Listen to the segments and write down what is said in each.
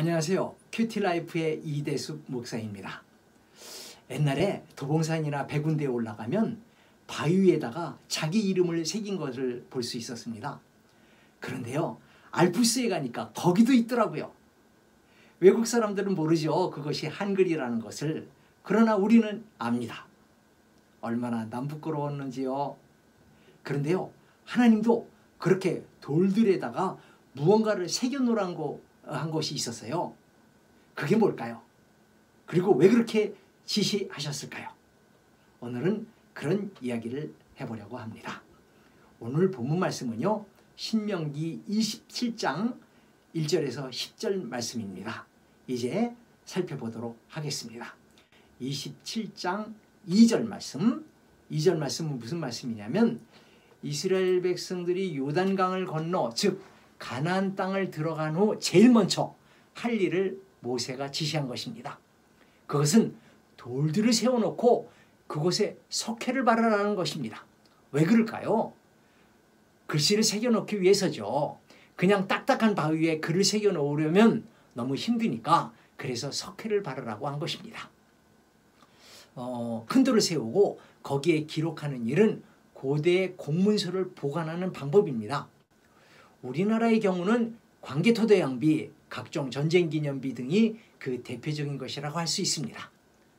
안녕하세요. 큐티라이프의 이대숙 목사입니다. 옛날에 도봉산이나 백운대에 올라가면 바위 위에다가 자기 이름을 새긴 것을 볼 수 있었습니다. 그런데요, 알프스에 가니까 거기도 있더라고요. 외국 사람들은 모르죠, 그것이 한글이라는 것을. 그러나 우리는 압니다. 얼마나 남 부끄러웠는지요. 그런데요, 하나님도 그렇게 돌들에다가 무언가를 새겨놓으라는 한 것이 있었어요. 그게 뭘까요? 그리고 왜 그렇게 지시하셨을까요? 오늘은 그런 이야기를 해보려고 합니다. 오늘 본문 말씀은요, 신명기 27장 1절에서 10절 말씀입니다. 이제 살펴보도록 하겠습니다. 27장 2절 말씀, 2절 말씀은 무슨 말씀이냐면, 이스라엘 백성들이 요단강을 건너, 즉 가나안 땅을 들어간 후 제일 먼저 할 일을 모세가 지시한 것입니다. 그것은 돌들을 세워놓고 그곳에 석회를 바르라는 것입니다. 왜 그럴까요? 글씨를 새겨놓기 위해서죠. 그냥 딱딱한 바위 위에 글을 새겨놓으려면 너무 힘드니까, 그래서 석회를 바르라고 한 것입니다. 큰 돌을 세우고 거기에 기록하는 일은 고대의 공문서를 보관하는 방법입니다. 우리나라의 경우는 광개토대양비, 각종 전쟁기념비 등이 그 대표적인 것이라고 할 수 있습니다.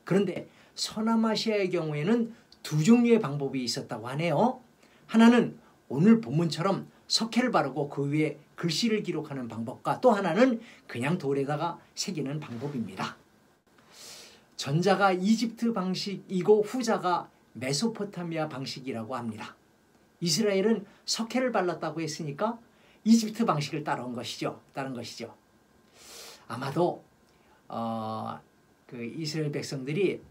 그런데 서남아시아의 경우에는 두 종류의 방법이 있었다고 하네요. 하나는 오늘 본문처럼 석회를 바르고 그 위에 글씨를 기록하는 방법과, 또 하나는 그냥 돌에다가 새기는 방법입니다. 전자가 이집트 방식이고 후자가 메소포타미아 방식이라고 합니다. 이스라엘은 석회를 발랐다고 했으니까 이집트 방식을 따른 것이죠. 아마도 그 이스라엘 백성들이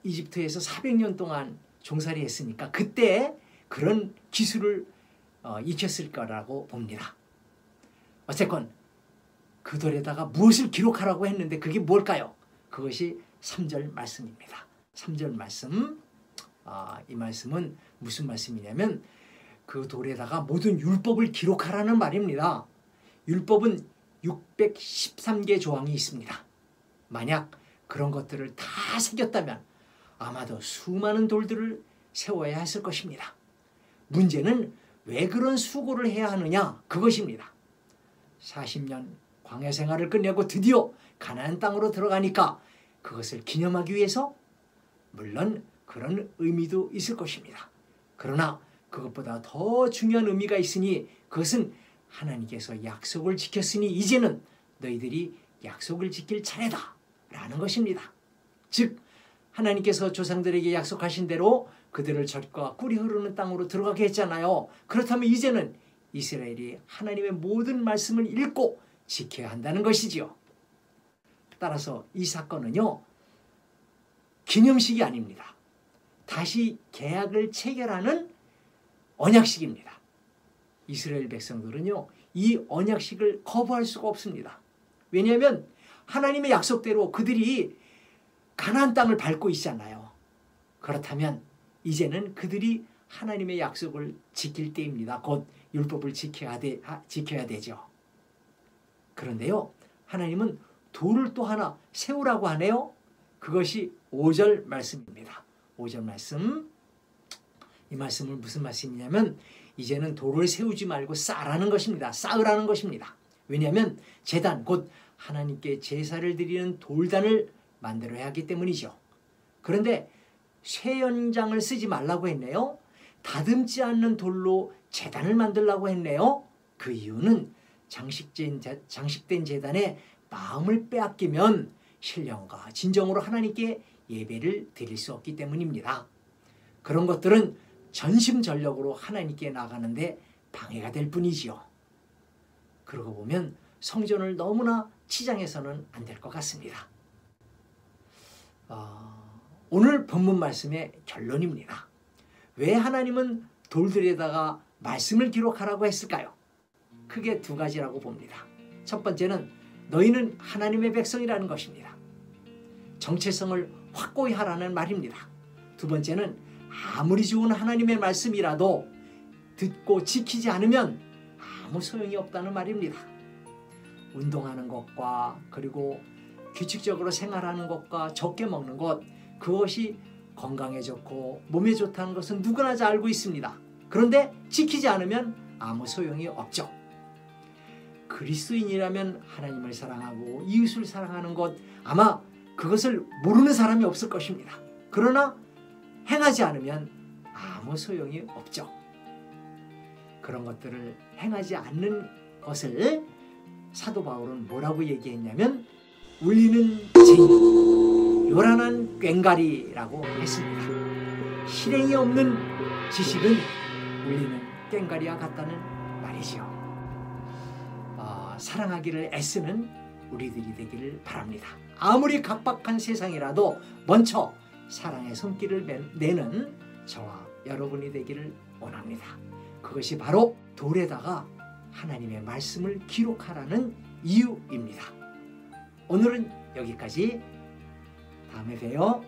이집트에서 400년 동안 종살이 했으니까 그때 그런 기술을 익혔을 거라고 봅니다. 어쨌건 그 돌에다가 무엇을 기록하라고 했는데 그게 뭘까요? 그것이 3절 말씀입니다. 3절 말씀, 이 말씀은 무슨 말씀이냐면, 그 돌에다가 모든 율법을 기록하라는 말입니다. 율법은 613개 조항이 있습니다. 만약 그런 것들을 다 새겼다면 아마도 수많은 돌들을 세워야 했을 것입니다. 문제는 왜 그런 수고를 해야 하느냐, 그것입니다. 40년 광야 생활을 끝내고 드디어 가나안 땅으로 들어가니까 그것을 기념하기 위해서? 물론 그런 의미도 있을 것입니다. 그러나 그것보다 더 중요한 의미가 있으니, 그것은 하나님께서 약속을 지켰으니 이제는 너희들이 약속을 지킬 차례다 라는 것입니다. 즉 하나님께서 조상들에게 약속하신 대로 그들을 젖과 꿀이 흐르는 땅으로 들어가게 했잖아요. 그렇다면 이제는 이스라엘이 하나님의 모든 말씀을 읽고 지켜야 한다는 것이지요. 따라서 이 사건은요, 기념식이 아닙니다. 다시 계약을 체결하는 언약식입니다. 이스라엘 백성들은요, 이 언약식을 거부할 수가 없습니다. 왜냐하면 하나님의 약속대로 그들이 가나안 땅을 밟고 있잖아요. 그렇다면 이제는 그들이 하나님의 약속을 지킬 때입니다. 곧 율법을 지켜야 되죠. 그런데요, 하나님은 돌을 또 하나 세우라고 하네요. 그것이 5절 말씀입니다. 5절 말씀, 이 말씀은 무슨 말씀이냐면, 이제는 돌을 세우지 말고 쌓으라는 것입니다. 왜냐하면 제단, 곧 하나님께 제사를 드리는 돌단을 만들어야 하기 때문이죠. 그런데 쇠연장을 쓰지 말라고 했네요. 다듬지 않는 돌로 제단을 만들라고 했네요. 그 이유는 장식된 제단에 마음을 빼앗기면 신령과 진정으로 하나님께 예배를 드릴 수 없기 때문입니다. 그런 것들은 전심전력으로 하나님께 나가는데 방해가 될 뿐이지요. 그러고 보면 성전을 너무나 치장해서는 안 될 것 같습니다. 오늘 본문 말씀의 결론입니다. 왜 하나님은 돌들에다가 말씀을 기록하라고 했을까요? 크게 두 가지라고 봅니다. 첫 번째는 너희는 하나님의 백성이라는 것입니다. 정체성을 확고히 하라는 말입니다. 두 번째는 아무리 좋은 하나님의 말씀이라도 듣고 지키지 않으면 아무 소용이 없다는 말입니다. 운동하는 것과 그리고 규칙적으로 생활하는 것과 적게 먹는 것, 그것이 건강에 좋고 몸에 좋다는 것은 누구나 잘 알고 있습니다. 그런데 지키지 않으면 아무 소용이 없죠. 그리스도인이라면 하나님을 사랑하고 이웃을 사랑하는 것, 아마 그것을 모르는 사람이 없을 것입니다. 그러나 행하지 않으면 아무 소용이 없죠. 그런 것들을 행하지 않는 것을 사도 바울은 뭐라고 얘기했냐면 울리는 쟁이, 요란한 꽹과리라고 했습니다. 실행이 없는 지식은 울리는 꽹과리와 같다는 말이지요. 사랑하기를 애쓰는 우리들이 되기를 바랍니다. 아무리 각박한 세상이라도 먼저 사랑의 손길을 내는 저와 여러분이 되기를 원합니다. 그것이 바로 돌에다가 하나님의 말씀을 기록하라는 이유입니다. 오늘은 여기까지. 다음에 봬요.